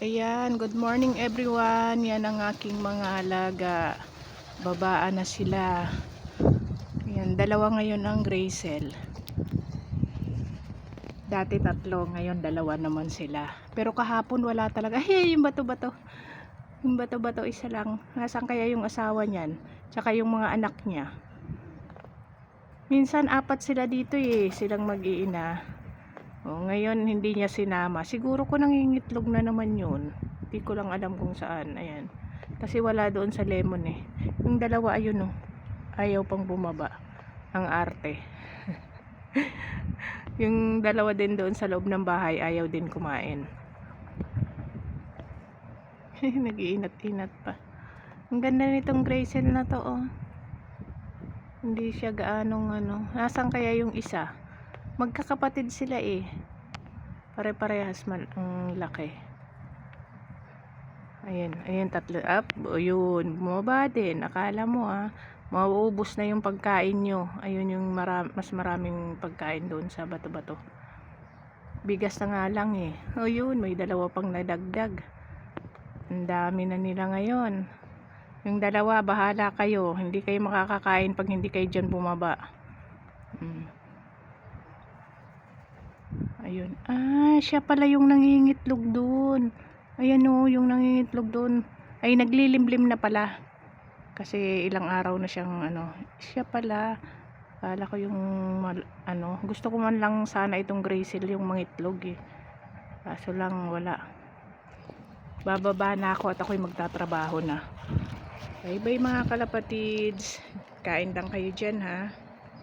Ayan, good morning everyone. Yan ang aking mga alaga. Babaan na sila. Ayan, dalawa ngayon ang Gracel. Dati tatlo, ngayon dalawa naman sila. Pero kahapon wala talaga. Hey, yung bato-bato. Yung bato-bato isa lang. Nasaan kaya yung asawa niyan? Tsaka yung mga anak niya. Minsan apat sila dito silang mag-iina. Ngayon hindi niya sinama. Siguro ko nangingitlog na naman yun. Hindi ko lang alam kung saan. Ayan. Kasi wala doon sa lemon Yung dalawa ayun ayaw pang bumaba. Ang arte. Yung dalawa din doon sa loob ng bahay ayaw din kumain. Nag-iinat-inat pa. Ang ganda nitong Gracel na to Hindi siya gaanong Nasaan kaya yung isa? Magkakapatid sila Pare-parehas man ang laki. Ayan tatlo up. Yun, bumaba din. Akala mo mauubos na yung pagkain nyo. Ayun yung mas maraming pagkain doon sa bato-bato. Bigas na nga lang yun, may dalawa pang nadagdag. Ang dami na nila ngayon. Yung dalawa, bahala kayo. Hindi kayo makakakain pag hindi kayo dyan bumaba. Ayun. Siya pala yung nangingitlog doon. Ayan yung nangingitlog doon. Ay, naglilimlim na pala. Kasi ilang araw na siyang Siya pala. Kala ko yung gusto ko man lang sana itong Gracel yung mangitlog Kaso lang wala. Bababa na ako at ako'y magtatrabaho na. Bye bye mga kalapatids. Kain lang kayo dyan